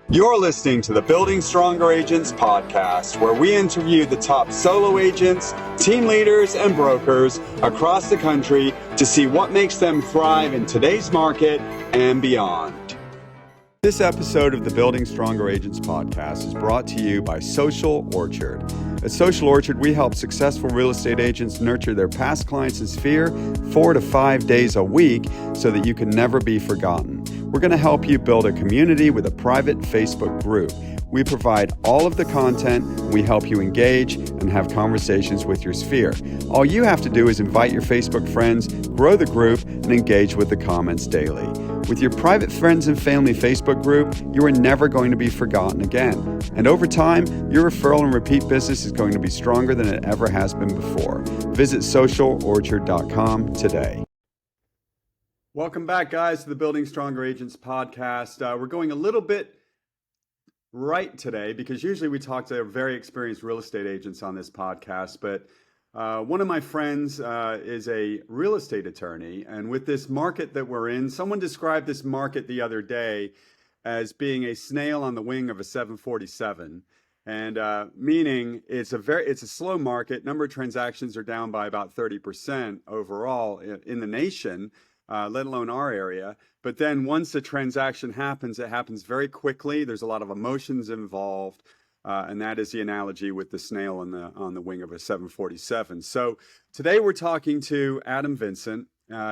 You're listening to the Building Stronger Agents podcast, where we interview the top solo agents, team leaders, and brokers across the country to see what makes them thrive in today's market and beyond. This episode of the Building Stronger Agents podcast is brought to you by Social Orchard. At Social Orchard, we help successful real estate agents nurture their past clients in Sphere 4 to 5 days a week so that you can never be forgotten. We're going to help you build a community with a private Facebook group. We provide all of the content, we help you engage and have conversations with your Sphere. All you have to do is invite your Facebook friends, grow the group, and engage with the comments daily. With your private friends and family Facebook group, you are never going to be forgotten again. And over time, your referral and repeat business is going to be stronger than it ever has been before. Visit socialorchard.com today. Welcome back, guys, to the Building Stronger Agents podcast. We're going a little bit right today because usually we talk to very experienced real estate agents on this podcast, but one of my friends is a real estate attorney, and with this market that we're in, someone described this market the other day as being a snail on the wing of a 747, and meaning it's a slow market. Number of transactions are down by about 30% overall in the nation, let alone our area. But then once a transaction happens, it happens very quickly. There's a lot of emotions involved. And that is the analogy with the snail on the wing of a 747. So today we're talking to Adam Vincent.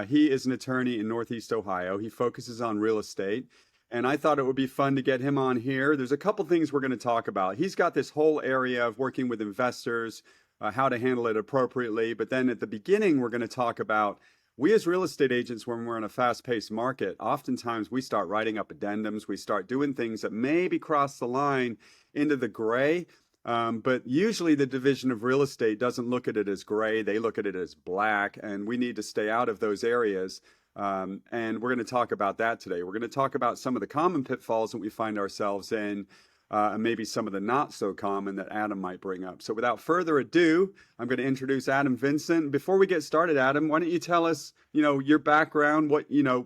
He is an attorney in Northeast Ohio. He focuses on real estate. And I thought it would be fun to get him on here. There's a couple things we're going to talk about. He's got this whole area of working with investors, how to handle it appropriately. But then at the beginning, we're going to talk about we as real estate agents, when we're in a fast-paced market, oftentimes we start writing up addendums. We start doing things that maybe cross the line into the gray. But usually the division of real estate doesn't look at it as gray. They look at it as black, and we need to stay out of those areas. And we're going to talk about that today. We're going to talk about some of the common pitfalls that we find ourselves in, and maybe some of the not so common that Adam might bring up. So without further ado, I'm going to introduce Adam Vincent. Before we get started, Adam, why don't you tell us, your background,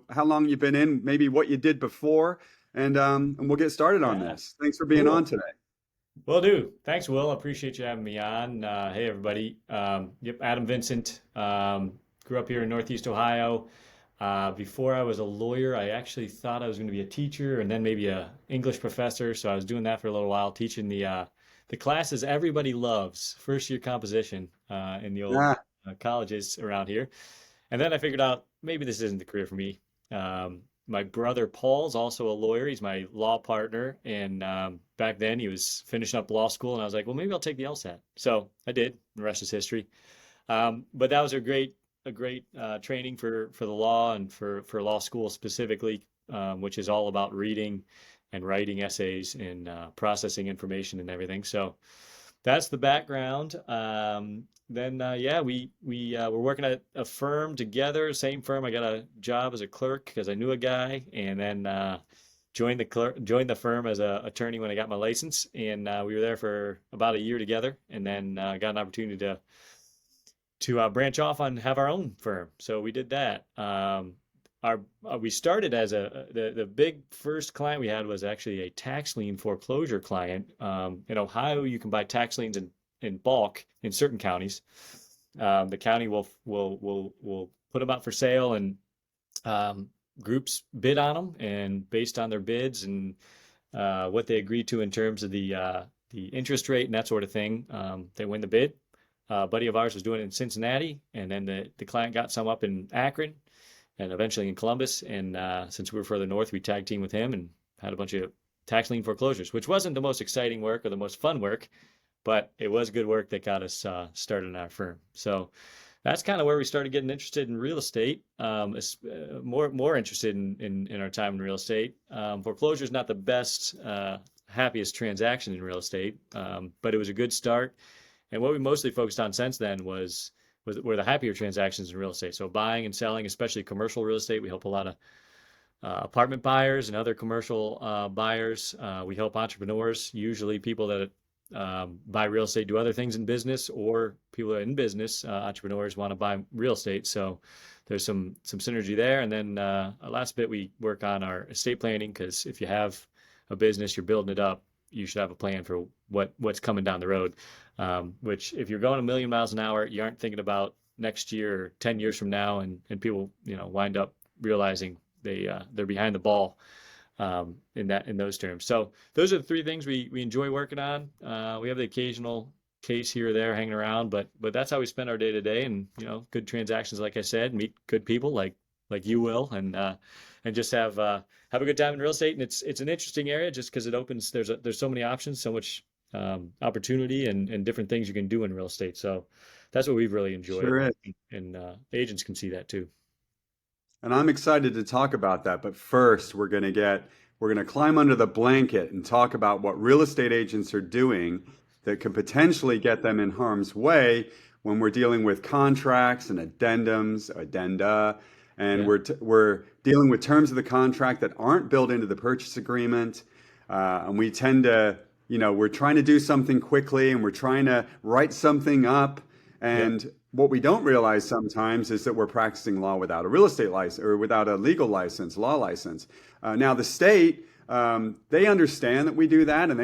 how long you've been in, maybe what you did before, and we'll get started on this. Thanks for being on today. Will do. Thanks, Will. I appreciate you having me on. Hey, everybody. Adam Vincent. Grew up here in Northeast Ohio. Before I was a lawyer, I actually thought I was going to be a teacher and then maybe a English professor. So I was doing that for a little while, teaching the classes everybody loves, first year composition in the old colleges around here. And then I figured out maybe this isn't the career for me. My brother Paul's also a lawyer. He's my law partner. And back then he was finishing up law school. And I was like, well, maybe I'll take the LSAT. So I did. The rest is history. But that was a great training for the law and for law school specifically, which is all about reading and writing essays and processing information and everything. So that's the background. Then we were working at a firm together, same firm. I got a job as a clerk because I knew a guy, and then joined the firm as an attorney when I got my license. And we were there for about a year together, and then got an opportunity to branch off and have our own firm. So we did that. We started as the big first client we had was actually a tax lien foreclosure client. In Ohio, you can buy tax liens in bulk in certain counties. The county will put them out for sale, and groups bid on them, and based on their bids and what they agreed to in terms of the interest rate and that sort of thing, they win the bid. A buddy of ours was doing it in Cincinnati, and then the client got some up in Akron and eventually in Columbus. And since we were further north, we tag team with him and had a bunch of tax lien foreclosures, which wasn't the most exciting work or the most fun work, but it was good work that got us started in our firm. So that's kind of where we started getting interested in real estate, more interested in our time in real estate. Foreclosure is not the best, happiest transaction in real estate, but it was a good start. And what we mostly focused on since then were the happier transactions in real estate. So buying and selling, especially commercial real estate. We help a lot of apartment buyers and other commercial buyers. We help entrepreneurs, usually people that buy real estate, do other things in business, or people that are in business, entrepreneurs want to buy real estate. So there's some synergy there. And then last bit, we work on our estate planning, because if you have a business, you're building it up, you should have a plan for what's coming down the road. Which if you're going a million miles an hour, you aren't thinking about next year or 10 years from now, and people, wind up realizing they're behind the ball in those terms. So those are the three things we enjoy working on. We have the occasional case here or there hanging around, but that's how we spend our day to day. And good transactions, like I said, meet good people like you will, and just have a good time in real estate. And it's an interesting area just because it opens. There's so many options, so much opportunity, and different things you can do in real estate. So that's what we've really enjoyed, Sure is. and agents can see that too. And I'm excited to talk about that. But first, we're going to climb under the blanket and talk about what real estate agents are doing that could potentially get them in harm's way when we're dealing with contracts and addenda, and Yeah. we're dealing with terms of the contract that aren't built into the purchase agreement. And we tend to, we're trying to do something quickly and we're trying to write something up. Yep. And what we don't realize sometimes is that we're practicing law without a real estate license or without a legal license, law license. Now, the state, they understand that we do that, and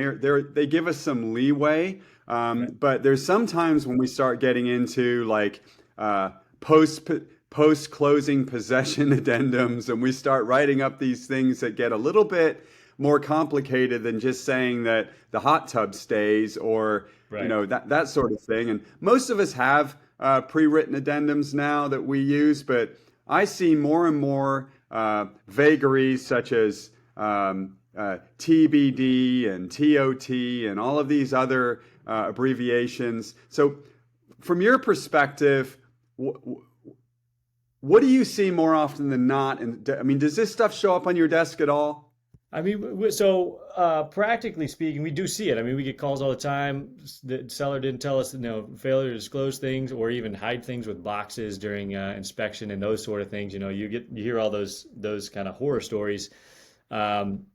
they give us some leeway. Right. But there's sometimes when we start getting into like post post closing possession addendums, and we start writing up these things that get a little bit more complicated than just saying that the hot tub stays, or Right. that sort of thing. And most of us have pre-written addendums now that we use, but I see more and more vagaries such as TBD and TOT and all of these other abbreviations. So, from your perspective, what do you see more often than not? And I mean, does this stuff show up on your desk at all? I mean, so practically speaking, we do see it. I mean, we get calls all the time. The seller didn't tell us, failure to disclose things, or even hide things with boxes during inspection and those sort of things. You hear all those kind of horror stories. Um,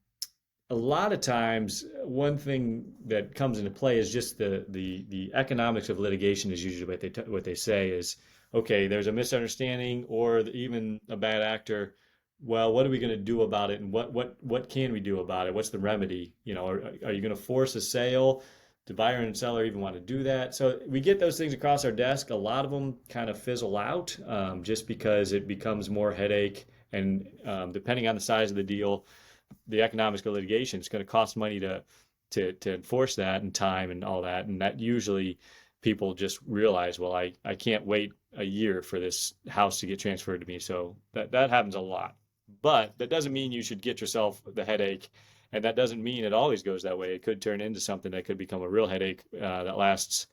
a lot of times, one thing that comes into play is just the economics of litigation is usually what they say is, okay, there's a misunderstanding or even a bad actor. Well, what are we going to do about it, and what can we do about it? What's the remedy? Are you going to force a sale? Do buyer and seller even want to do that? So we get those things across our desk. A lot of them kind of fizzle out, just because it becomes more headache, and depending on the size of the deal, the economics of litigation, it's going to cost money to enforce that, and time and all that. And that usually people just realize, well, I can't wait a year for this house to get transferred to me. So that happens a lot. But that doesn't mean you should get yourself the headache. And that doesn't mean it always goes that way. It could turn into something that could become a real headache that lasts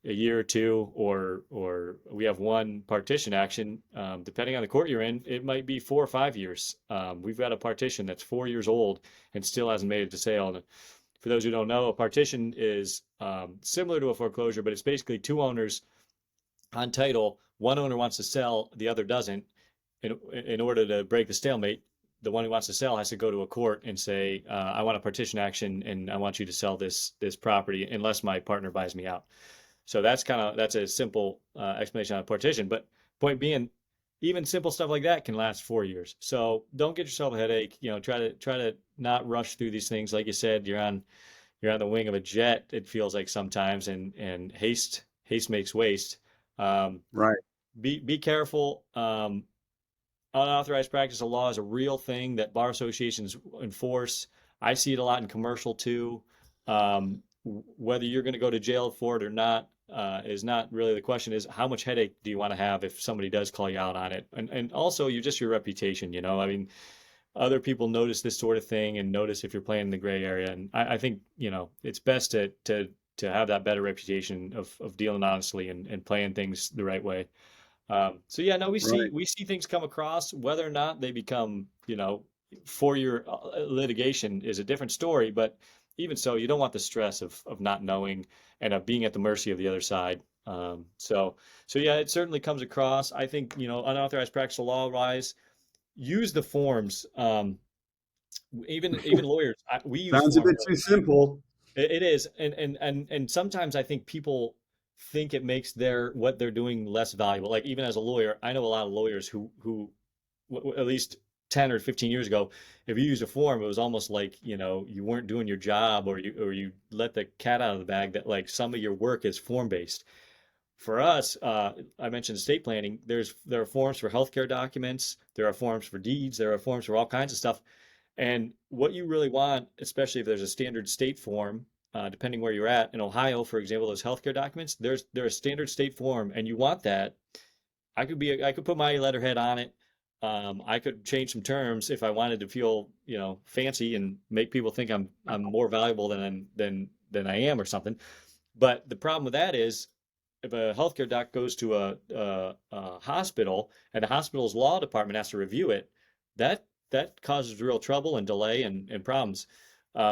a year or two, or we have one partition action. Depending on the court you're in, it might be 4 or 5 years. We've got a partition that's 4 years old and still hasn't made it to sale. And for those who don't know, a partition is similar to a foreclosure, but it's basically two owners on title. One owner wants to sell, the other doesn't. In order to break the stalemate, the one who wants to sell has to go to a court and say, I want a partition action, and I want you to sell this property unless my partner buys me out. So that's a simple explanation on a partition. But point being, even simple stuff like that can last 4 years. So don't get yourself a headache. Try to not rush through these things. Like you said, you're on the wing of a jet. It feels like sometimes, and haste makes waste. Um, Right. be careful. Unauthorized practice of law is a real thing that bar associations enforce. I see it a lot in commercial too. Whether you're going to go to jail for it or not is not really the question. Is how much headache do you want to have if somebody does call you out on it, and also your reputation. I mean, other people notice this sort of thing and notice if you're playing in the gray area, and I think it's best to have that better reputation of dealing honestly and playing things the right way. So yeah, no, we see Right. we see things come across. Whether or not they become, for your litigation is a different story. But even so, you don't want the stress of not knowing and of being at the mercy of the other side. So yeah, it certainly comes across. I think unauthorized practice of law wise, use the forms. Even lawyers, we use Sounds a forms. bit too simple. It is, and sometimes I think people think it makes what they're doing less valuable. Like even as a lawyer, I know a lot of lawyers who at least 10 or 15 years ago, if you used a form, it was almost like, you weren't doing your job, or you let the cat out of the bag, that like some of your work is form based. For us, I mentioned estate planning. There are forms for healthcare documents, there are forms for deeds, there are forms for all kinds of stuff. And what you really want, especially if there's a standard state form, depending where you're at, in Ohio, for example, those healthcare documents, they're a standard state form, and you want that. I could put my letterhead on it. I could change some terms if I wanted to feel, fancy and make people think I'm more valuable than I am or something. But the problem with that is, if a healthcare doc goes to a hospital and the hospital's law department has to review it, that causes real trouble and delay and problems.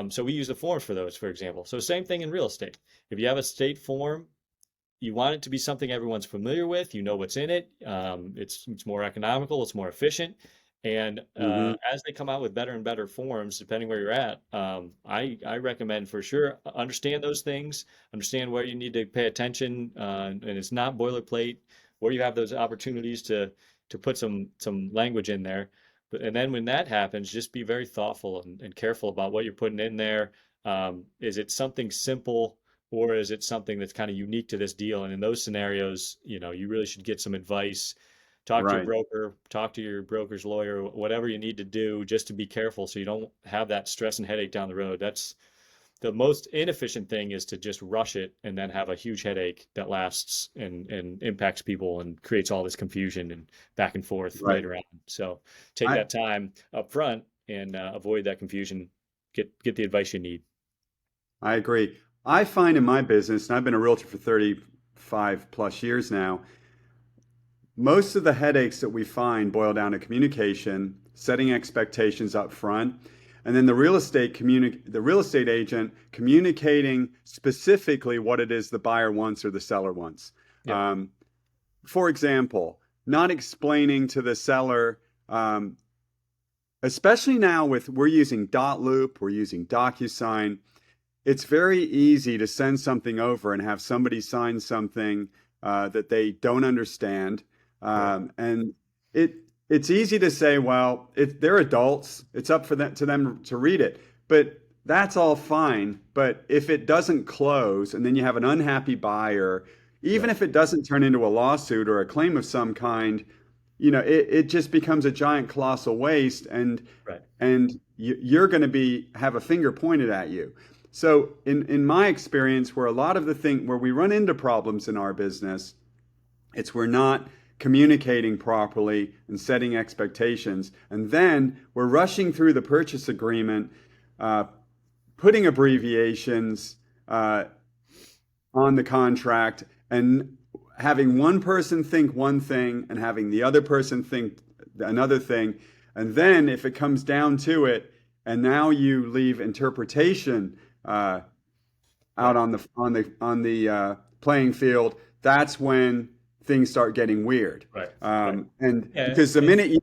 So we use the forms for those, for example. So same thing in real estate. If you have a state form, you want it to be something everyone's familiar with. You know what's in it. It's more economical. It's more efficient. And Hmm. as they come out with better and better forms, depending where you're at, I recommend for sure understand those things, understand where you need to pay attention, and it's not boilerplate, where you have those opportunities to put some language in there. And then when that happens, just be very thoughtful and careful about what you're putting in there. Is it something simple, or is it something that's kind of unique to this deal? And in those scenarios, you really should get some advice. Talk to your Right. broker, talk to your broker's lawyer, whatever you need to do just to be careful so you don't have that stress and headache down the road. That's the most inefficient thing, is to just rush it and then have a huge headache that lasts and impacts people and creates all this confusion and back and forth Right. later on. So take I that time up front and avoid that confusion. Get the advice you need. I agree. I find in my business, and I've been a realtor for 35 plus years now, most of the headaches that we find boil down to communication, setting expectations up front, and then the real estate agent communicating specifically what it is the buyer wants or the seller wants. Yep. Um, for example, not explaining to the seller, especially now with we're using dot loop, we're using DocuSign. It's very easy to send something over and have somebody sign something that they don't understand, Right. and it it's easy to say, well, they're adults. It's up for them to read it, but that's all fine. But if it doesn't close, and then you have an unhappy buyer, even Right. if it doesn't turn into a lawsuit or a claim of some kind, it just becomes a giant colossal waste, Right. and you're going to be have a finger pointed at you. So in my experience, where a lot of the thing where we run into problems in our business, it's we're not communicating properly and setting expectations, and then we're rushing through the purchase agreement, uh, putting abbreviations on the contract, and having one person think one thing and having the other person think another thing. And then if it comes down to it, and now you leave interpretation out Right. on the playing field, that's when things start getting weird. Right. Right. And Yeah. because the minute you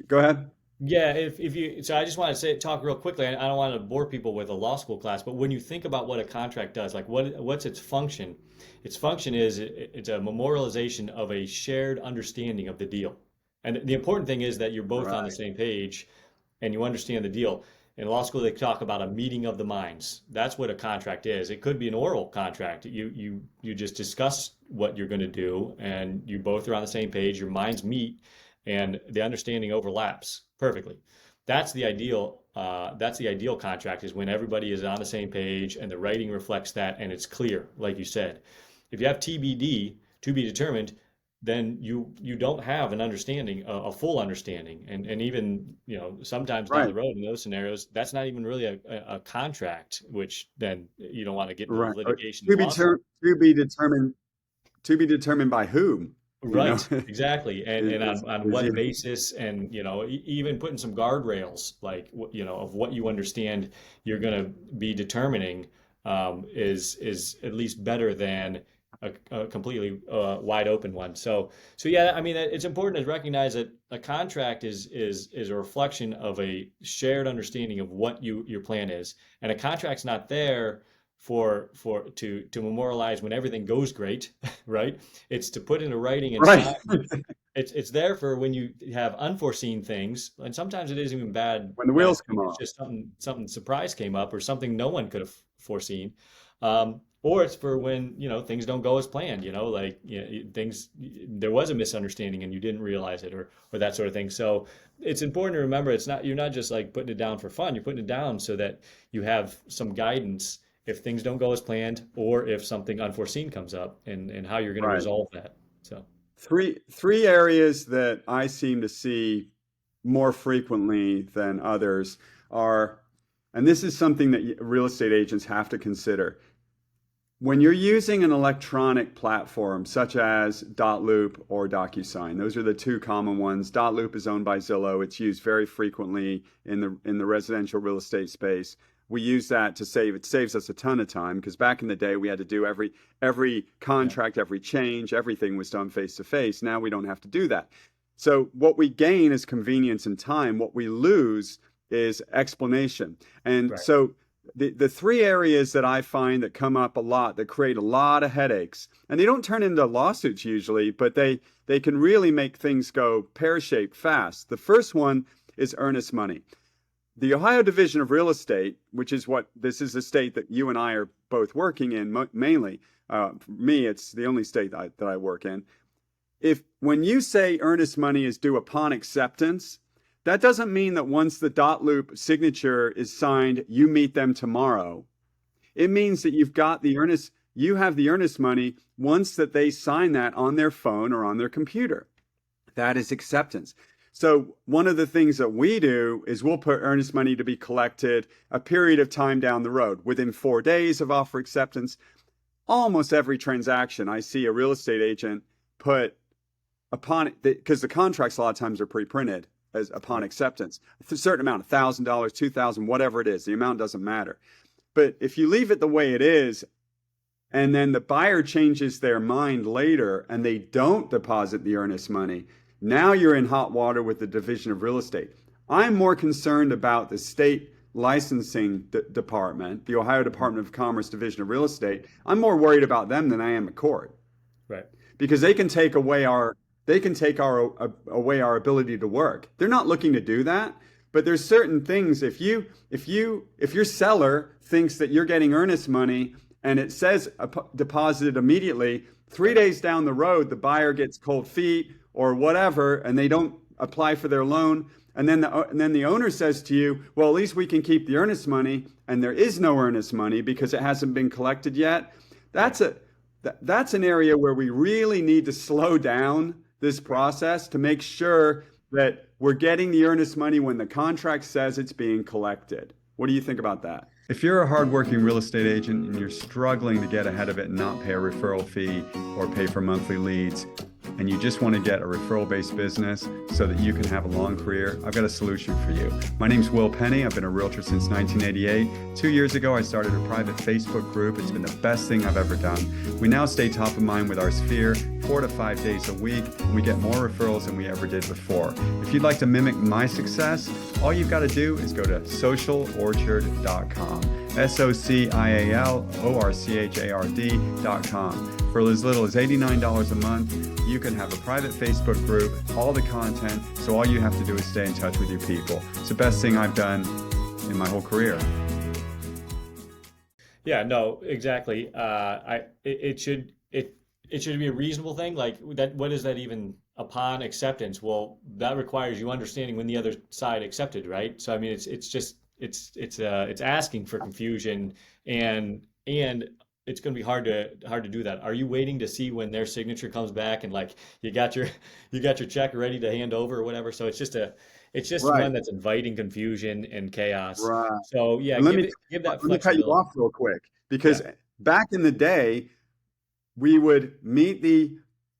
go ahead, Yeah, if you, so I just want to talk real quickly. I don't want to bore people with a law school class, but when you think about what a contract does, like what's its function? Its function is it's a memorialization of a shared understanding of the deal. And the important thing is that you're both on the right, same page and you understand the deal. In law school, they talk about a meeting of the minds. That's what a contract is. It could be an oral contract. You just discuss what you're going to do, and you both are on the same page. Your minds meet, and the understanding overlaps perfectly. That's the ideal. That's the ideal contract, is when everybody is on the same page and the writing reflects that and it's clear, like you said. If you have TBD, to be determined, then you don't have an understanding, a full understanding, and even sometimes down the right, road in those scenarios, that's not even really a contract, which then you don't want to get into right. litigation and To be lawsuit. to be determined by whom, you know, Right, exactly. And on is what you. basis, and even putting some guardrails, like of what you understand you're going to be determining, is at least better than a completely wide open one. So yeah, I mean, it's important to recognize that a contract is a reflection of a shared understanding of what your plan is, and a contract's not there to memorialize when everything goes great, right? It's to put into writing and Right. sign it's there for when you have unforeseen things, and sometimes it isn't even When the bad wheels come thing. It's off. just something surprise came up or something no one could have foreseen. Or it's for when, things don't go as planned, like, things, there was a misunderstanding and you didn't realize it, or that sort of thing. So it's important to remember you're not just like putting it down for fun. You're putting it down so that you have some guidance if things don't go as planned or if something unforeseen comes up, and how you're going to Right. resolve that. So, Three areas that I seem to see more frequently than others are, and this is something that real estate agents have to consider. When you're using an electronic platform such as Dotloop or DocuSign, those are the two common ones. Dotloop is owned by Zillow. It's used very frequently in the residential real estate space. We use that to it saves us a ton of time because back in the day we had to do every yeah, contract, every change, everything was done face to face. Now we don't have to do that. So what we gain is convenience and time. What we lose is explanation. And right. so the three areas that I find that come up a lot that create a lot of headaches, and they don't turn into lawsuits usually, but they can really make things go pear-shaped fast. The first one is earnest money. The Ohio Division of Real Estate, which is what this is the state that you and I are both working in mainly. For me, it's the only state that I work in. If when you say earnest money is due upon acceptance, that doesn't mean that once the dot loop signature is signed, you meet them tomorrow. It means that you have the earnest money once that they sign that on their phone or on their computer. That is acceptance. So one of the things that we do is we'll put earnest money to be collected a period of time down the road. Within 4 days of offer acceptance, almost every transaction I see a real estate agent put upon it, because the contracts a lot of times are pre-printed as upon Right. acceptance, a certain amount, $1,000, 2,000, whatever it is, the amount doesn't matter. But if you leave it the way it is, and then the buyer changes their mind later and they don't deposit the earnest money, now you're in hot water with the Division of Real Estate. I'm more concerned about the state licensing department, the Ohio Department of Commerce Division of Real Estate. I'm more worried about them than I am a court Right. because they can take away our ability to work. They're not looking to do that, but there's certain things. If your seller thinks that you're getting earnest money and it says deposited immediately, three Right. days down the road the buyer gets cold feet or whatever, and they don't apply for their loan. And then the owner says to you, well, at least we can keep the earnest money, and there is no earnest money because it hasn't been collected yet. Right. That's a that's an area where we really need to slow down this Right. process to make sure that we're getting the earnest money when the contract says it's being collected. What do you think about that? If you're a hardworking real estate agent and you're struggling to get ahead of it and not pay a referral fee or pay for monthly leads, and you just want to get a referral-based business so that you can have a long career, I've got a solution for you. My name's Will Penny. I've been a realtor since 1988. 2 years ago, I started a private Facebook group. It's been the best thing I've ever done. We now stay top of mind with our sphere 4 to 5 days a week, and we get more referrals than we ever did before. If you'd like to mimic my success, all you've got to do is go to socialorchard.com. socialorchard.com. For as little as $89 a month, you can have a private Facebook group, all the content, so all you have to do is stay in touch with your people. It's the best thing I've done in my whole career. Yeah, no, exactly. It should be a reasonable thing. Like that, what is that even upon acceptance? Well, that requires you understanding when the other side accepted, right? So I mean, it's just it's asking for confusion, and it's going to be hard to do that. Are you waiting to see when their signature comes back and like you got your check ready to hand over or whatever? So it's just Right, one that's inviting confusion and chaos. right. So yeah, And give that let me cut you flexibility. off real quick Yeah, because back in the day, we would meet the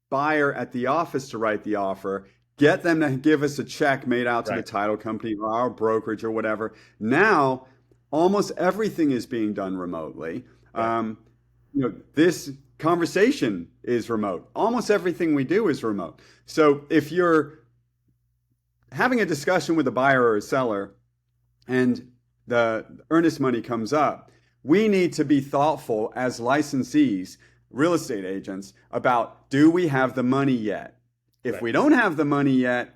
buyer at the office to write the offer, get them to give us a check made out to the right. title company or our brokerage or whatever. Now, almost everything is being done remotely. Yeah, This conversation is remote. Almost everything we do is remote. So if you're having a discussion with a buyer or a seller and the earnest money comes up, we need to be thoughtful as licensees, real estate agents, about do we have the money yet? If Right. we don't have the money yet,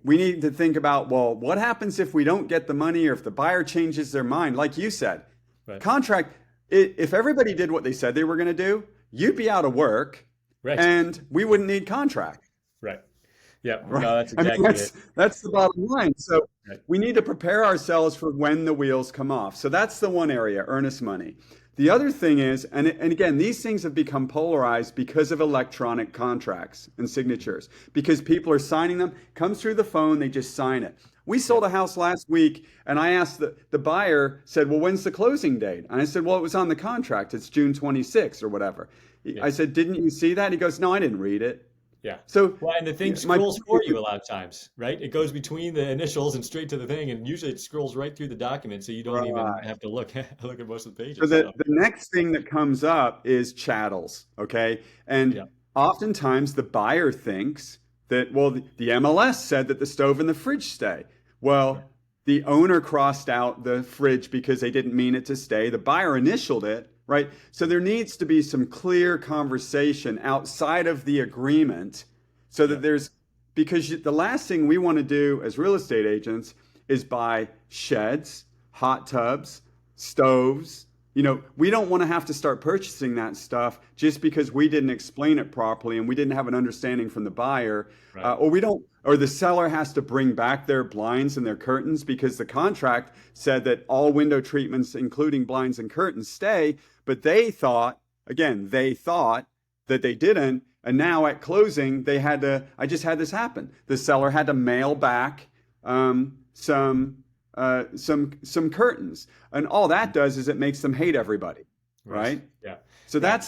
we need to think about, well, what happens if we don't get the money or if the buyer changes their mind? Like you said, Right. contract, if everybody did what they said they were going to do, you'd be out of work Right. and we wouldn't need contract. Right. Yeah. Right. No, that's I mean, exactly it. that's the bottom line. So Right. we need to prepare ourselves for when the wheels come off. So that's the one area, earnest money. The other thing is, and again, these things have become polarized because of electronic contracts and signatures, because people are signing them, comes through the phone, they just sign it. We sold Yep. a house last week, and I asked the buyer, said, well, when's the closing date? And I said, well, it was on the contract. It's June 26th or whatever. Yeah. I said, didn't you see that? He goes, no, I didn't read it. Yeah. So Well, and the thing my scrolls point for is, you a lot of times, right? It goes between the initials and straight to the thing, and usually it scrolls right through the document, so you don't even right. have to look look at most of the So pages. So, the next thing that comes up is chattels, okay? yeah. And oftentimes the buyer thinks that, well, the MLS said that the stove and the fridge stay. Right. Well, the owner crossed out the fridge because they didn't mean it to stay. The buyer initialed it, right? So there needs to be some clear conversation outside of the agreement so Yeah. that there's, because the last thing we want to do as real estate agents is buy sheds, hot tubs, stoves. We don't want to have to start purchasing that stuff just because we didn't explain it properly and we didn't have an understanding from the buyer, Right. or we don't, or the seller has to bring back their blinds and their curtains because the contract said that all window treatments, including blinds and curtains, stay. But they thought that they didn't. And now at closing, I just had this happen. The seller had to mail back some some curtains, and all that does is it makes them hate everybody, Right. right? Yeah. So Yeah.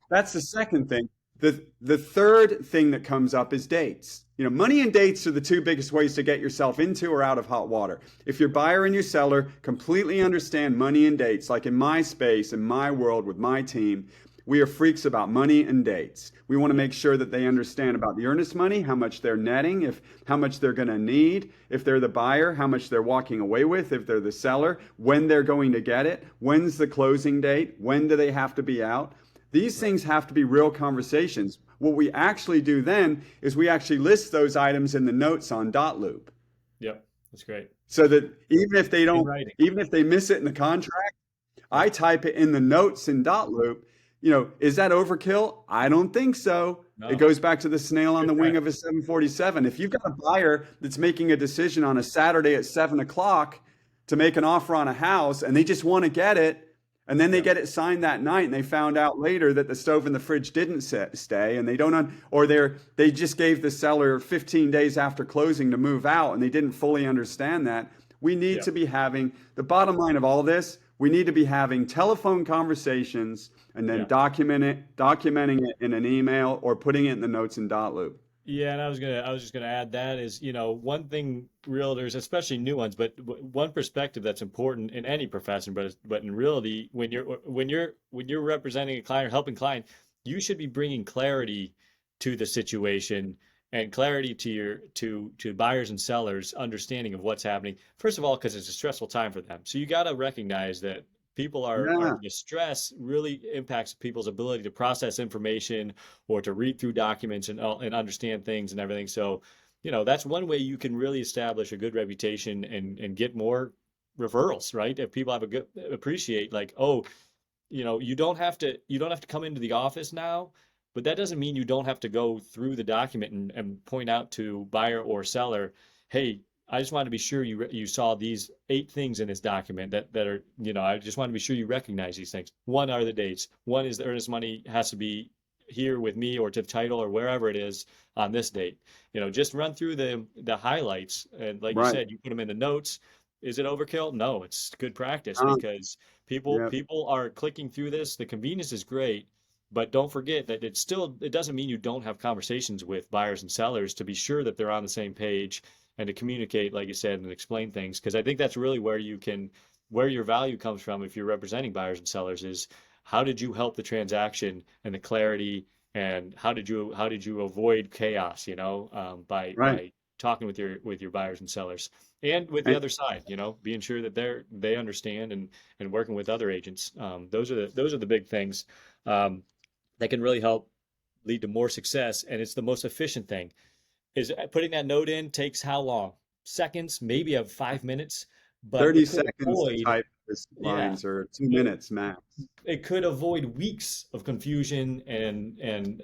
that's the second thing. The third thing that comes up is dates. Money and dates are the two biggest ways to get yourself into or out of hot water. If your buyer and your seller completely understand money and dates, like in my space, in my world with my team, we are freaks about money and dates. We want to Yeah. make sure that they understand about the earnest money, how much they're netting, if how much they're going to need, if they're the buyer, how much they're walking away with, if they're the seller, when they're going to get it, when's the closing date, when do they have to be out. These Right. things have to be real conversations. What we actually do then is we actually list those items in the notes on dot loop Yep. That's great. so that even if they In don't, writing. even if they miss it in the contract, I Right. type it in the notes in dot loop. Is that overkill? I don't think so. It No. goes back to the snail on Good the wing of a practice. 747. If you've got a buyer that's making a decision on a Saturday at 7 o'clock to make an offer on a house and they just want to get it, and then they Yeah. get it signed that night and they found out later that the stove and the fridge didn't stay, and they don't, or they just gave the seller 15 days after closing to move out and they didn't fully understand that. We need Yeah. to be having the bottom line of all this. We need to be having telephone conversations and then Yeah. documenting it in an email or putting it in the notes in dot loop. Yeah, and I was just gonna add that is, one thing realtors, especially new ones, but one perspective that's important in any profession, but in realty, when you're representing a client or helping client, you should be bringing clarity to the situation and clarity to to buyers and sellers understanding of what's happening. First of all, because it's a stressful time for them, so you got to recognize that people are Yeah, the stress really impacts people's ability to process information or to read through documents and understand things and everything. So, that's one way you can really establish a good reputation and get more referrals, right? If people have a good appreciate like, oh, you don't have to come into the office now, but that doesn't mean you don't have to go through the document and point out to buyer or seller, hey, I just wanted to be sure you saw these 8 things in this document that are, I just want to be sure you recognize these things. One are the dates. One is the earnest money has to be here with me or to the title or wherever it is on this date. Just run through the highlights, and like you right. said, you put them in the notes. Is it overkill? No, it's good practice Um, because people yeah, people are clicking through this. The convenience is great, but don't forget that it doesn't mean you don't have conversations with buyers and sellers to be sure that they're on the same page and to communicate, like you said, and explain things. Because I think that's really where your value comes from if you're representing buyers and sellers is how did you help the transaction and the clarity, and how did you avoid chaos, right. by talking with your buyers and sellers and with the And, other side, being sure that they understand and working with other agents. Those are the big things that can really help lead to more success, and it's the most efficient thing. is putting that note in takes how long? Seconds, maybe a 5 minutes, but 30 it could seconds to avoid, type this yeah, lines or 2 it, minutes max. it could avoid weeks of confusion and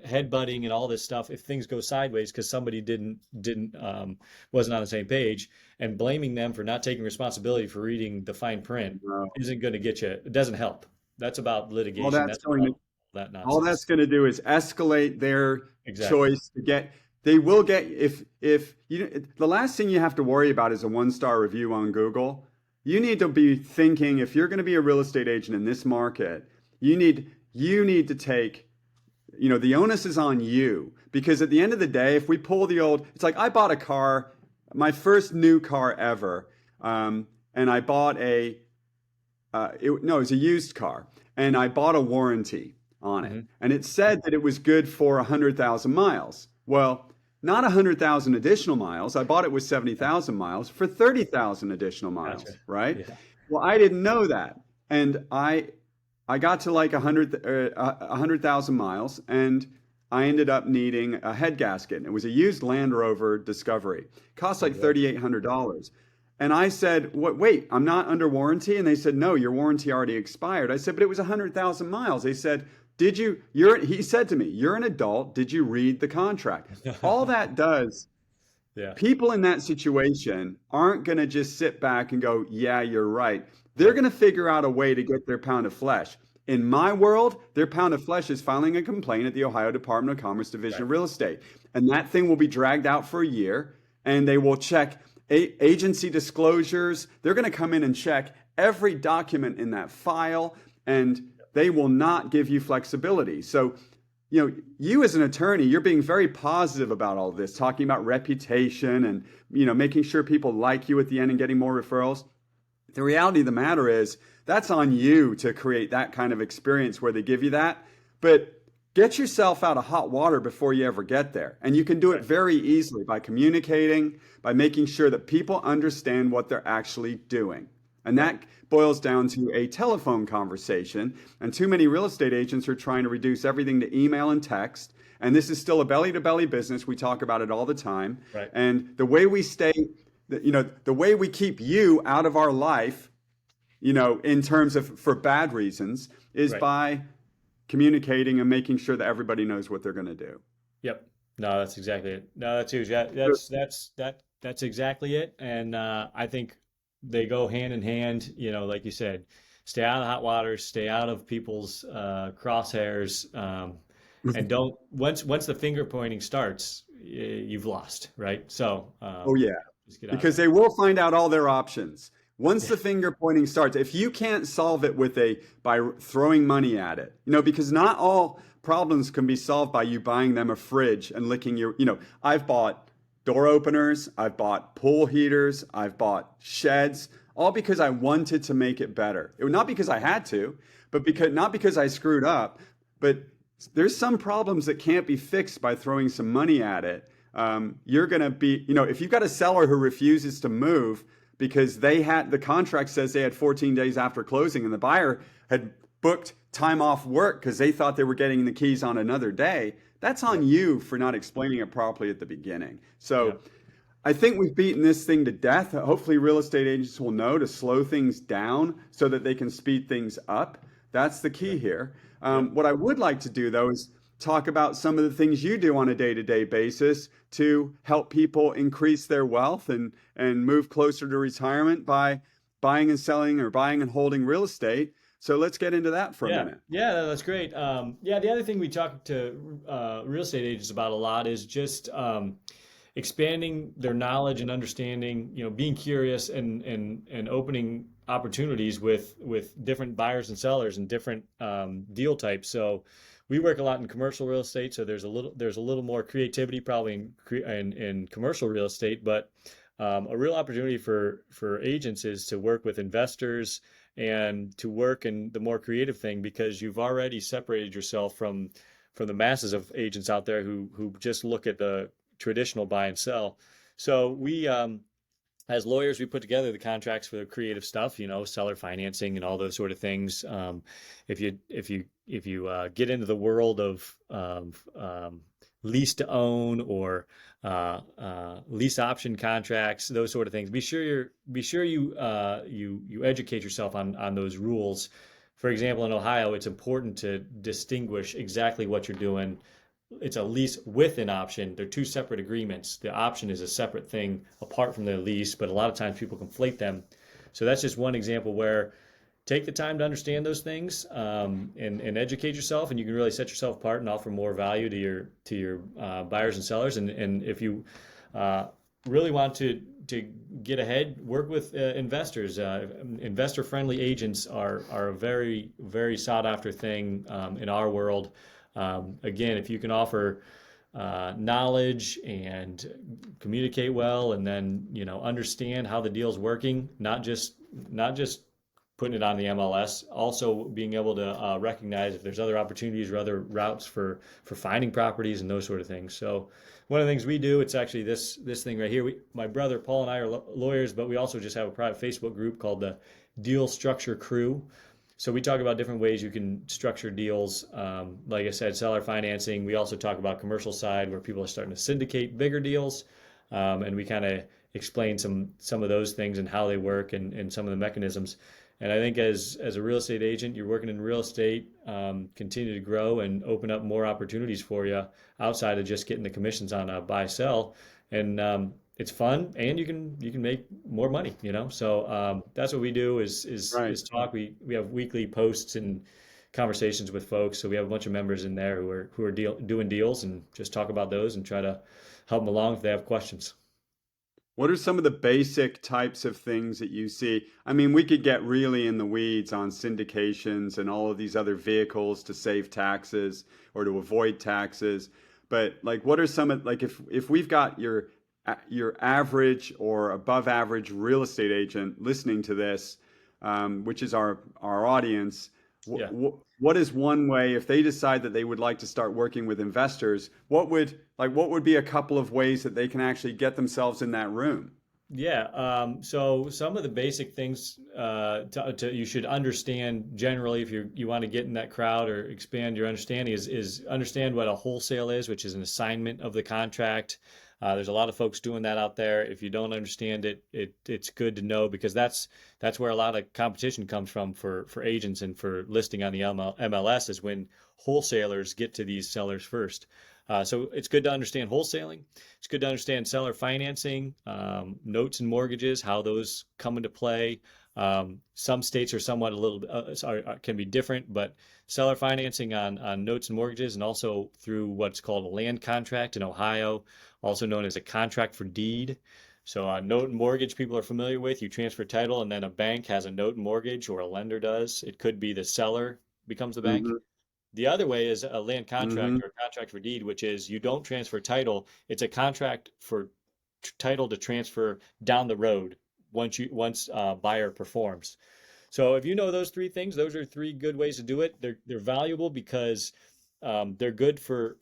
headbutting and all this stuff if things go sideways because somebody didn't wasn't on the same page, and blaming them for not taking responsibility for reading the fine print No. isn't going to get you. It doesn't help. That's about All litigation. that's That's going to about that all that's nonsense. going to do is escalate their Exactly. choice to get. They will get if you. The last thing you have to worry about is a 1-star review on Google. You need to be thinking if you're going to be a real estate agent in this market, you need to take, the onus is on you, because at the end of the day, if we pull the old, it's like I bought a car, my first new car ever, and I bought no, it was a used car, and I bought a warranty on it, Hmm. and it said that it was good for 100,000 miles. Well, not 100,000 additional miles. I bought it with 70,000 miles for 30,000 additional Gotcha. miles, right? Yeah. Well, I didn't know that, and I got to like 100,000 miles, and I ended up needing a head gasket. It was a used Land Rover Discovery. It cost Oh like boy. $3,800. And I said, "What? Wait, I'm not under warranty." And they said, "No, your warranty already expired." I said, "But it was 100,000 miles." They said, "Did you? He said to me, "You're an adult. Did you read the contract?" All that does, Yeah. people in that situation aren't going to just sit back and go, "Yeah, you're right." They're Right. going to figure out a way to get their pound of flesh. In my world, their pound of flesh is filing a complaint at the Ohio Department of Commerce Division Right. of Real Estate. And that thing will be dragged out for a year, and they will check agency disclosures. They're going to come in and check every document in that file, and they will not give you flexibility. So, you as an attorney, you're being very positive about all this, talking about reputation and, making sure people like you at the end and getting more referrals. The reality of the matter is that's on you to create that kind of experience where they give you that. But get yourself out of hot water before you ever get there. And you can do it Right. very easily by communicating, by making sure that people understand what they're actually doing. And Right. that boils down to a telephone conversation. And too many real estate agents are trying to reduce everything to email and text. And this is still a belly to belly business. We talk about it all the time. Right. And the way we stay, the way we keep you out of our life, in terms of for bad reasons, is Right. by communicating and making sure that everybody knows what they're going to do. Yep. No, that's exactly it. No, that's huge. That's exactly it. And I think they go hand in hand, like you said, stay out of hot water, stay out of people's crosshairs, and don't once the finger pointing starts, you've lost, right? So Oh yeah, just get out of because there. they will find out all their options. Once Yeah. the finger pointing starts, if you can't solve it by throwing money at it, because not all problems can be solved by you buying them a fridge and licking I've bought door openers, I've bought pool heaters, I've bought sheds, all because I wanted to make it better. Not because I had to, but not because I screwed up, but there's some problems that can't be fixed by throwing some money at it. You're going to be, if you've got a seller who refuses to move because the contract says they had 14 days after closing, and the buyer had booked time off work because they thought they were getting the keys on another day, that's on Yep. you for not explaining it properly at the beginning. So Yep. I think we've beaten this thing to death. Hopefully, real estate agents will know to slow things down so that they can speed things up. That's the key Yep. here. Yep. What I would like to do, though, is talk about some of the things you do on a day-to-day basis to help people increase their wealth and move closer to retirement by buying and selling or buying and holding real estate. So let's get into that for a Yeah, minute. yeah, that's great. Yeah, the other thing we talk to real estate agents about a lot is just expanding their knowledge and understanding, being curious and opening opportunities with different buyers and sellers and different deal types. So we work a lot in commercial real estate, so there's a little more creativity probably in commercial real estate, but a real opportunity for agents is to work with investors and to work in the more creative thing because you've already separated yourself from the masses of agents out there who just look at the traditional buy and sell. So we, as lawyers, we put together the contracts for the creative stuff, seller financing and all those sort of things. If you get into the world of lease to own or lease option contracts, those sort of things. Be sure you educate yourself on those rules. For example, in Ohio, it's important to distinguish exactly what you're doing. It's a lease with an option. They're two separate agreements. The option is a separate thing apart from the lease, but a lot of times people conflate them. So that's just one example where take the time to understand those things, and educate yourself, and you can really set yourself apart and offer more value to your buyers and sellers. And if you uh, really want to get ahead, work with investors. Investor friendly agents are a very sought after thing in our world. Again, if you can offer knowledge and communicate well, and then understand how the deal's working, not just putting it on the MLS, also being able to recognize if there's other opportunities or other routes for finding properties and those sort of things. So one of the things we do, it's actually this thing right here. My brother Paul and I are lawyers, but we also just have a private Facebook group called the Deal Structure Crew. So we talk about different ways you can structure deals. Like I said, seller financing. We also talk about commercial side where people are starting to syndicate bigger deals, and we kind of explain some of those things and how they work, and some of the mechanisms. And I think as a real estate agent, you're working in real estate, continue to grow and open up more opportunities for you outside of just getting the commissions on a buy sell. And it's fun, and you can make more money. So that's what we do Right. is talk. We have weekly posts and conversations with folks. So we have a bunch of members in there who are doing deals, and just talk about those and try to help them along if they have questions. What are some of the basic types of things that you see? I mean, we could get really in the weeds on syndications and all of these other vehicles to save taxes or to avoid taxes. But like, what are some of like if we've got your average or above average real estate agent listening to this, which is our audience, Yeah. what is one way if they decide that they would like to start working with investors? What would be a couple of ways that they can actually get themselves in that room? Yeah, so some of the basic things you should understand generally if you want to get in that crowd or expand your understanding is understand what a wholesale is, which is an assignment of the contract. There's a lot of folks doing that out there. If you don't understand it, it's good to know, because that's where a lot of competition comes from for agents and for listing on the MLS, is when wholesalers get to these sellers first. So it's good to understand wholesaling. It's good to understand seller financing, notes and mortgages, how those come into play. Some states are somewhat a little can be different, but seller financing on notes and mortgages, and also through what's called a land contract in Ohio, also known as a contract for deed. So a note and mortgage people are familiar with. You transfer title, and then a bank has a note and mortgage, or a lender does. It could be the seller becomes the bank. Hmm. The other way is a land Hmm. contract or a contract for deed, which is you don't transfer title. It's a contract for title to transfer down the road once buyer performs. So if you know those three things, those are three good ways to do it. They're valuable because they're good for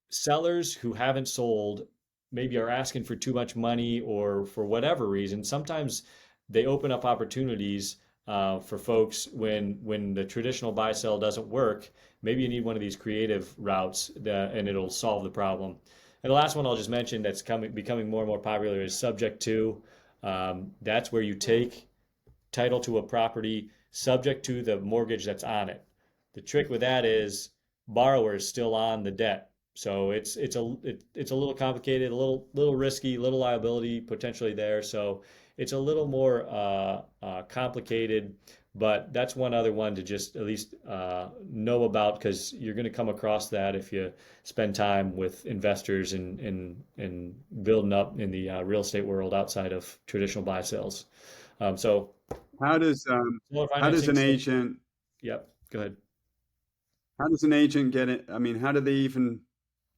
sellers who haven't sold, maybe are asking for too much money or for whatever reason. Sometimes they open up opportunities for folks when the traditional buy sell doesn't work. Maybe you need one of these creative routes and it'll solve the problem. And the last one I'll just mention that's becoming more and more popular is subject to. That's where you take title to a property subject to the mortgage that's on it. The trick with that is borrower is still on the debt. So it's a little complicated, a little risky, little liability potentially there. So it's a little more complicated, but that's one other one to just at least know about, because you're going to come across that if you spend time with investors and building up in the real estate world outside of traditional buy sales. So How does seller how does financing. an So, agent yep, go ahead. how does an agent get it? I mean, how do they even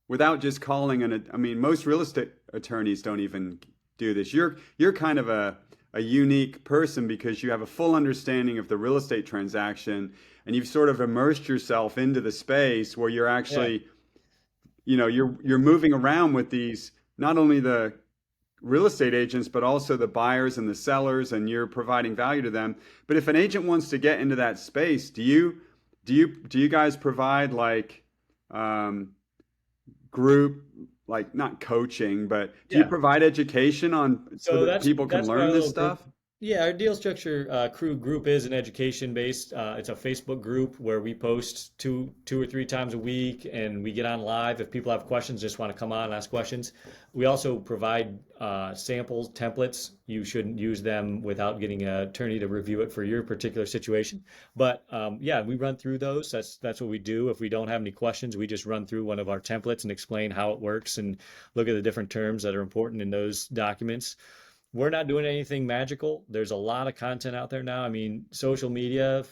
without just calling I mean, most real estate attorneys don't even do this. You're kind of a unique person because you have a full understanding of the real estate transaction, and you've sort of immersed yourself into the space where you're Yeah. actually, you're moving around with these, not only the real estate agents but also the buyers and the sellers, and you're providing value to them. But if an agent wants to get into that space, do you guys provide like um group, like not coaching, but do you Yeah. provide education on so So that people can that's what our learn this little group. stuff? Yeah, our deal structure crew group is an education based. It's a Facebook group where we post two or three times a week, and we get on live if people have questions, just want to come on and ask questions. We also provide samples, templates. You shouldn't use them without getting an attorney to review it for your particular situation. But yeah, we run through those. That's what we do. If we don't have any questions, we just run through one of our templates and explain how it works and look at the different terms that are important in those documents. We're not doing anything magical. There's a lot of content out there now. I mean, social media,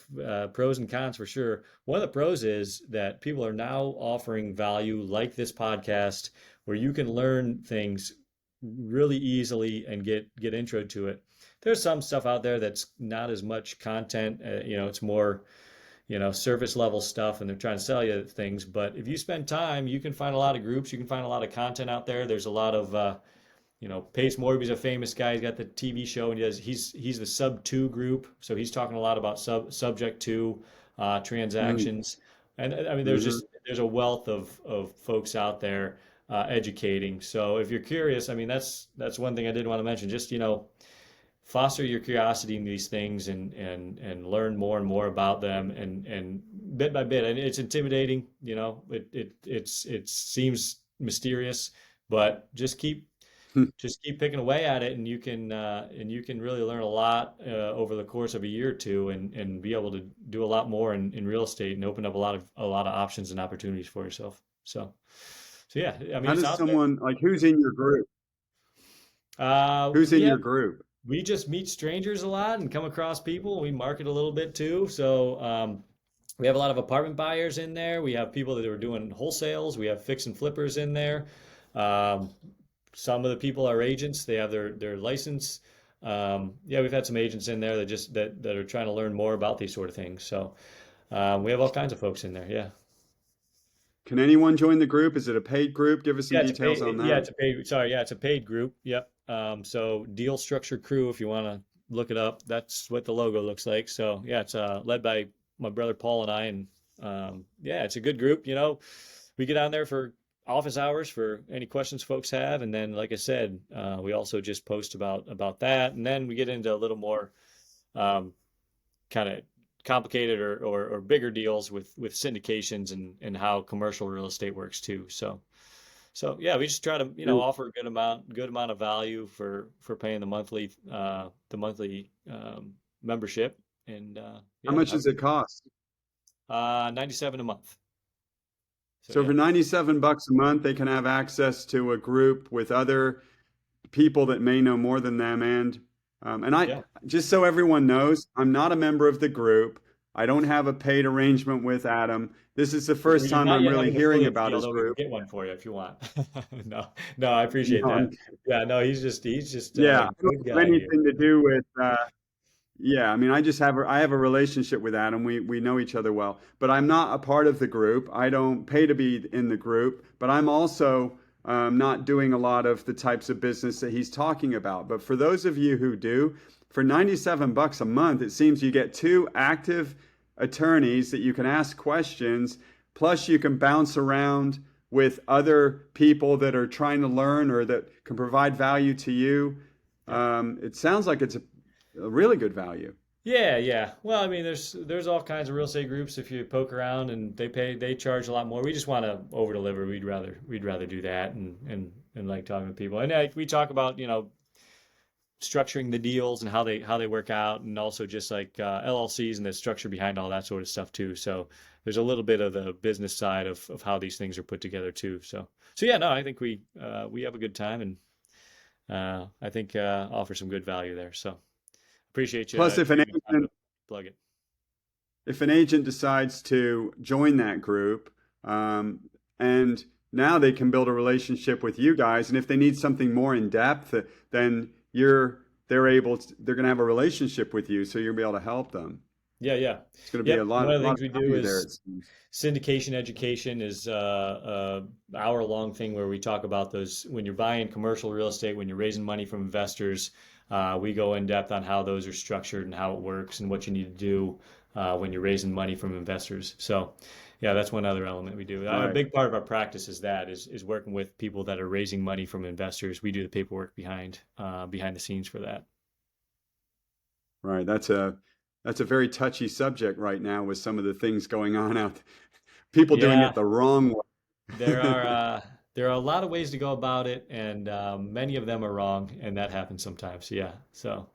pros and cons for sure. One of the pros is that people are now offering value like this podcast where you can learn things really easily and get intro to it. There's some stuff out there that's not as much content. It's more, surface level stuff and they're trying to sell you things. But if you spend time, you can find a lot of groups, you can find a lot of content out there. There's a lot of Pace Morby's a famous guy. He's got the TV show, and he's the sub two group, so he's talking a lot about subject to Mm, transactions. And I mean, hmm there's a wealth of folks out there educating. So if you're curious, I mean, that's one thing I did want to mention. Just foster your curiosity in these things and learn more and more about them and bit by bit. And it's intimidating, it seems mysterious, but just keep picking away at it, and you can really learn a lot over the course of a year or two, and be able to do a lot more in real estate and open up a lot of options and opportunities for yourself. So yeah, I mean How it's does out there. someone like who's in your group? Who's in Yeah, your group? we just meet strangers a lot and come across people. We market a little bit too. So we have a lot of apartment buyers in there. We have people that are doing wholesales. We have fix and flippers in there. Um, some of the people are agents. They have their license. Yeah, we've had some agents in there that are trying to learn more about these sort of things. So we have all kinds of folks in there. Yeah. Can anyone join the group? Is it a paid group? Give us some Yeah, it's a details paid. on Yeah, that. it's a paid. Sorry, yeah, it's a paid group. Yep. So Deal Structure Crew, if you want to look it up, that's what the logo looks like. So yeah, it's led by my brother Paul and I, and yeah, it's a good group. We get on there for office hours for any questions folks have, and then, like I said, we also just post about that, and then we get into a little more um, kind of complicated or bigger deals with syndications and how commercial real estate works too. So yeah, we just try to And offer a good amount of value for paying the monthly membership, and how yeah, much does it cost? 97 a month. So So yeah, for 97 bucks a month, they can have access to a group with other people that may know more than them. And I yeah. just so everyone knows, I'm not a member of the group. I don't have a paid arrangement with Adam. This is the We first do time not I'm yet have really an hearing affiliate about deal, his though. We can group. get one for you if you want. No, no, I appreciate No, that. Yeah, no, he's just yeah, a I don't good have guy here. anything to do with yeah, I mean, I have a relationship with Adam. We know each other well, but I'm not a part of the group. I don't pay to be in the group, but I'm also not doing a lot of the types of business that he's talking about. But for those of you who do, for 97 bucks a month, it seems you get two active attorneys that you can ask questions, plus you can bounce around with other people that are trying to learn or that can provide value to you. Yeah. It sounds like it's a really good value. Yeah, yeah. Well, I mean, there's all kinds of real estate groups if you poke around and they charge a lot more. We just want to over deliver. We'd rather do that and like talking to people. And we talk about, structuring the deals and how they work out, and also just like LLCs and the structure behind all that sort of stuff too. So there's a little bit of the business side of how these things are put together too. So yeah, no, I think we have a good time, and I think offer some good value there. So appreciate you Plus, taking the time to plug it. if an agent decides to join that group, um, and now they can build a relationship with you guys, and if they need something more in depth, then they're going to have a relationship with you, so you'll be able to help them. Yeah, yeah. It's going to be Yep. One of the lot things we of do value there, is it seems. syndication education is a hour-long thing where we talk about those when you're buying commercial real estate, when you're raising money from investors. We go in depth on how those are structured and how it works and what you need to do. when you're raising money from investors. So, yeah, that's one other element we do. A Right. big part of our practice is working with people that are raising money from investors. We do the paperwork behind the scenes for that. Right. That's a very touchy subject right now with some of the things going on out there. People doing it Yeah, the wrong there way. are uh, there are a lot of ways to go about it, and many of them are wrong, and that happens sometimes. Yeah, so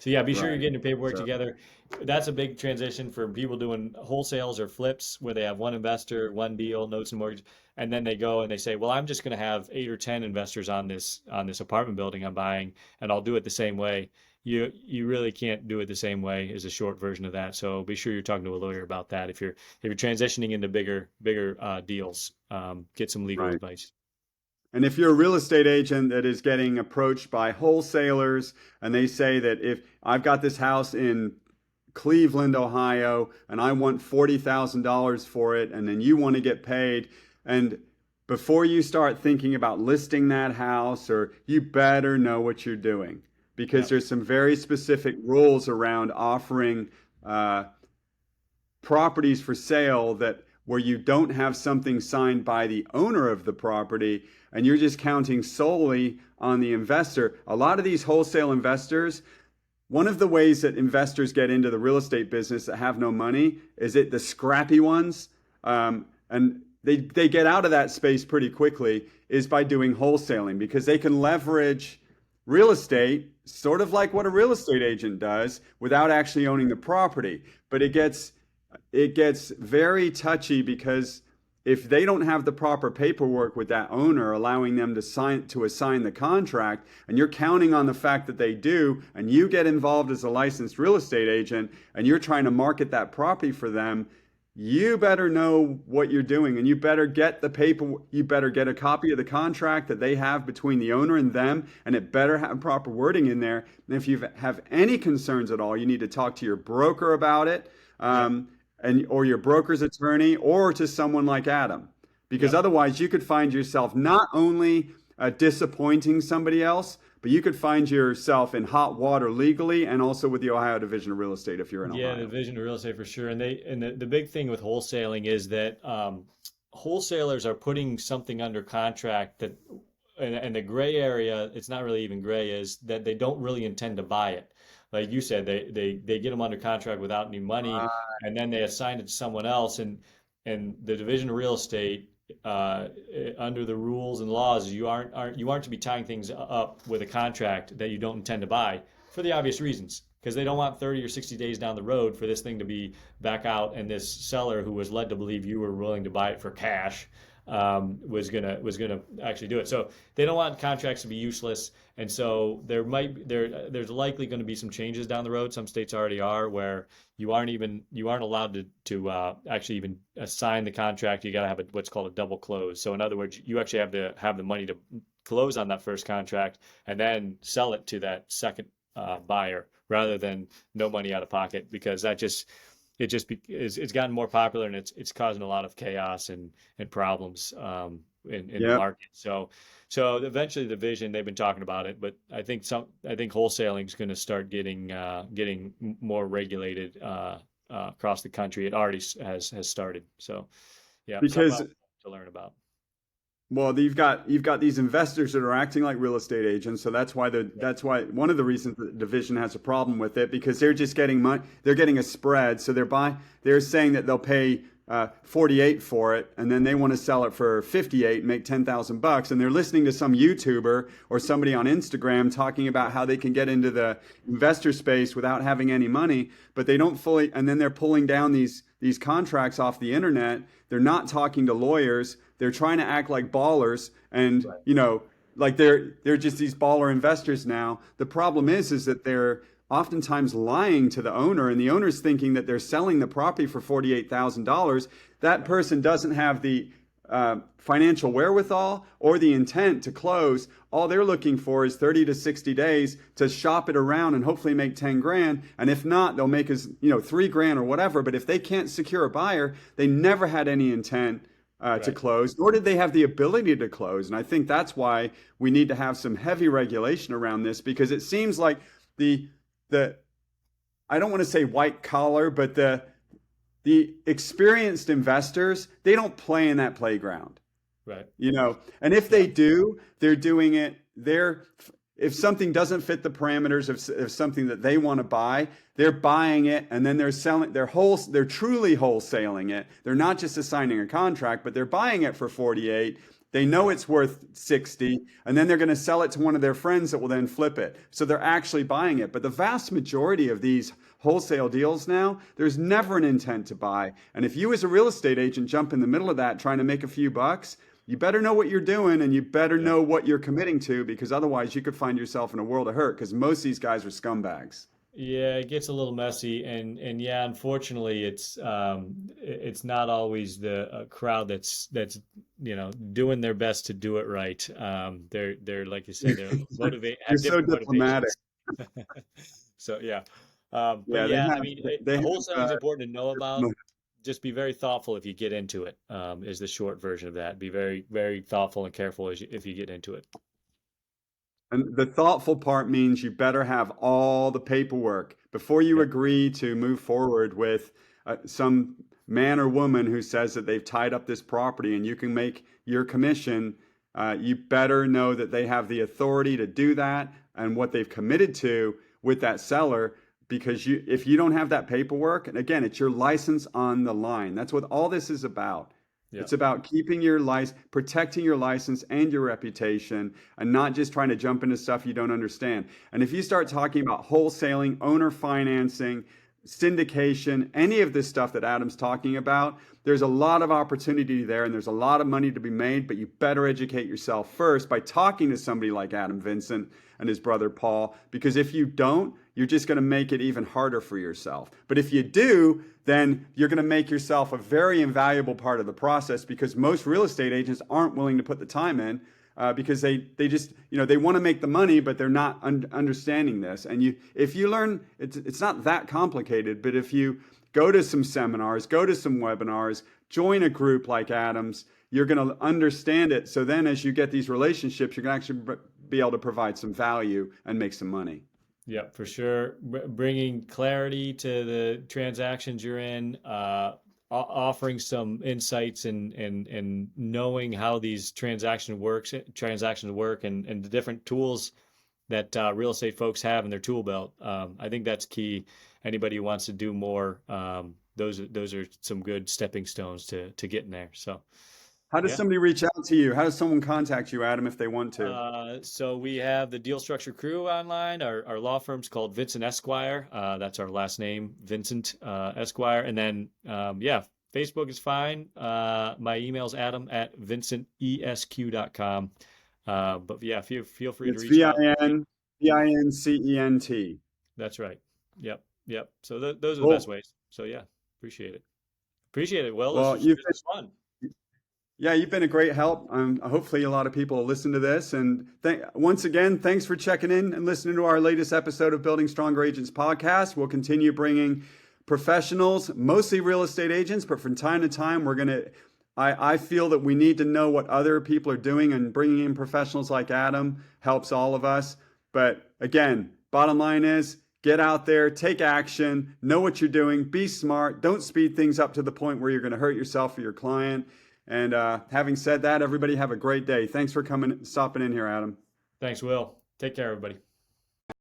yeah, be sure you're Right. getting your paperwork So, together. That's a big transition for people doing wholesales or flips, where they have one investor, one deal, notes and mortgage, and then they go and they say, "Well, I'm just going to have 8 or 10 investors on this apartment building I'm buying, and I'll do it the same way." You really can't do it the same way is a short version of that. So be sure you're talking to a lawyer about that if you're transitioning into bigger deals. Get some legal right. advice. And if you're a real estate agent that is getting approached by wholesalers and they say that if I've got this house in Cleveland, Ohio, and I want $40,000 for it, and then you want to get paid, and before you start thinking about listing that house, or you better know what you're doing because Yeah, there's some very specific rules around offering uh, properties for sale that where you don't have something signed by the owner of the property and you're just counting solely on the investor. A lot of these wholesale investors, one of the ways that investors get into the real estate business that have no money is it the scrappy ones, and they get out of that space pretty quickly, is by doing wholesaling because they can leverage real estate sort of like what a real estate agent does without actually owning the property. But it gets very touchy because if they don't have the proper paperwork with that owner allowing them to assign the contract, and you're counting on the fact that they do, and you get involved as a licensed real estate agent and you're trying to market that property for them, you better know what you're doing, and you better get the paper, you better get a copy of the contract that they have between the owner and them, and it better have proper wording in there. And if you have any concerns at all, you need to talk to your broker about it, yep, and or your broker's attorney, or to someone like Adam, because yep. otherwise you could find yourself not only disappointing somebody else, but you could find yourself in hot water legally and also with the Ohio Division of Real Estate if you're in Yeah, the Ohio. division of real estate for sure. And the big thing with wholesaling is that wholesalers are putting something under contract that, and the gray area, it's not really even gray, is that they don't really intend to buy it. Like you said, they get them under contract without any money, and then they assign it to someone else. And the division of real estate, under the rules and laws, you aren't to be tying things up with a contract that you don't intend to buy for the obvious reasons. Because they don't want 30 or 60 days down the road for this thing to be back out, and this seller who was led to believe you were willing to buy it for cash was gonna actually do it. So they don't want contracts to be useless, and so there's likely going to be some changes down the road. Some states already are where you aren't allowed to actually even sign the contract. You got to have what's called a double close. So in other words, you actually have to have the money to close on that first contract and then sell it to that second buyer rather than no money out of pocket, because it's gotten more popular, and it's causing a lot of chaos and problems in the Yep. market. So eventually the vision, they've been talking about it, but I think wholesaling is going to start getting more regulated across the country. It already has started. So yeah, something Because else to learn about. well, you've got these investors that are acting like real estate agents, so Yep. that's why one of the reasons the division has a problem with it, because they're just getting money, they're getting a spread, so they're saying that they'll pay 48 for it, and then they want to sell it for 58 and make 10,000 bucks, and they're listening to some YouTuber or somebody on Instagram talking about how they can get into the investor space without having any money, but they don't fully, and then they're pulling down these contracts off the internet. They're not talking to lawyers. They're trying to act like ballers, and Right. like they're just these baller investors now. The problem is that they're oftentimes lying to the owner, and the owner's thinking that they're selling the property for $48,000. That Right. person doesn't have the financial wherewithal or the intent to close. All they're looking for is 30 to 60 days to shop it around and hopefully make 10 grand. And if not, they'll make as 3 grand or whatever. But if they can't secure a buyer, they never had any intent to Right. close, nor did they have the ability to close. And I think that's why we need to have some heavy regulation around this, because it seems like the I don't want to say white collar, but the experienced investors, they don't play in that playground. Right. And if they do, they're doing it. If something doesn't fit the parameters of something that they want to buy, they're buying it and then they're selling. They're truly wholesaling it. They're not just assigning a contract, but they're buying it for 48. They know it's worth 60, and then they're going to sell it to one of their friends that will then flip it. So they're actually buying it. But the vast majority of these wholesale deals now, there's never an intent to buy. And if you as a real estate agent jump in the middle of that trying to make a few bucks, you better know what you're doing and you better know what you're committing to, because otherwise you could find yourself in a world of hurt, because most of these guys are scumbags. Yeah, it gets a little messy, and yeah, unfortunately, it's not always the crowd that's doing their best to do it right. They're like you said, they're motivate You're have so different diplomatic. motivations. So yeah, but Yeah, yeah, I mean, they have wholesaling is important to know about. no, Just be very thoughtful if you get into it. Is the short version of that. Be very, very thoughtful and careful if you get into it. and the thoughtful part means you better have all the paperwork before you Yep. agree to move forward with some man or woman who says that they've tied up this property and you can make your commission. You better know that they have the authority to do that and what they've committed to with that seller. Because if you don't have that paperwork, and again, it's your license on the line. That's what all this is about. Yeah. It's about keeping your license, protecting your license and your reputation, and not just trying to jump into stuff you don't understand. And if you start talking about wholesaling, owner financing, syndication, any of this stuff that Adam's talking about, there's a lot of opportunity there and there's a lot of money to be made, but you better educate yourself first by talking to somebody like Adam Vincent and his brother Paul, because if you don't, you're just going to make it even harder for yourself. But if you do, then you're going to make yourself a very invaluable part of the process, because most real estate agents aren't willing to put the time in, because they just, they want to make the money, but they're not understanding this. And if you learn, it's not that complicated, but if you go to some seminars, go to some webinars, join a group like Adam's, you're going to understand it. So then as you get these relationships, you're going to actually be able to provide some value and make some money. Yeah, for sure. Bringing clarity to the transactions you're in, offering some insights and knowing how these transactions work, and the different tools that real estate folks have in their tool belt. I think that's key. Anybody who wants to do more, those are some good stepping stones to getting there. So How does yeah. somebody reach out to you? How does someone contact you, Adam, if they want to? So we have the Deal Structure Crew online. Our law firm's called Vincent Esquire. That's our last name, Vincent Esquire. And then, yeah, Facebook is fine. My email's adam@vincentesq.com. But yeah, feel free to It's reach out. Vincent. That's right. Yep. Yep. So those are the best Cool. ways. So yeah, appreciate it. Appreciate it. Well, Well, this was fun. you've been a great help. Hopefully, a lot of people will listen to this. And once again, thanks for checking in and listening to our latest episode of Building Stronger Agents podcast. We'll continue bringing professionals, mostly real estate agents, but from time to time, I feel that we need to know what other people are doing, and bringing in professionals like Adam helps all of us. But again, bottom line is, get out there, take action, know what you're doing, be smart, don't speed things up to the point where you're going to hurt yourself or your client. And having said that, everybody have a great day. Thanks for stopping in here, Adam. Thanks, Will. Take care, everybody.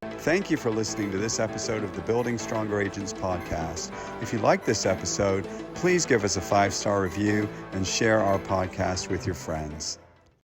Thank you for listening to this episode of the Building Stronger Agents podcast. If you like this episode, please give us a 5-star review and share our podcast with your friends.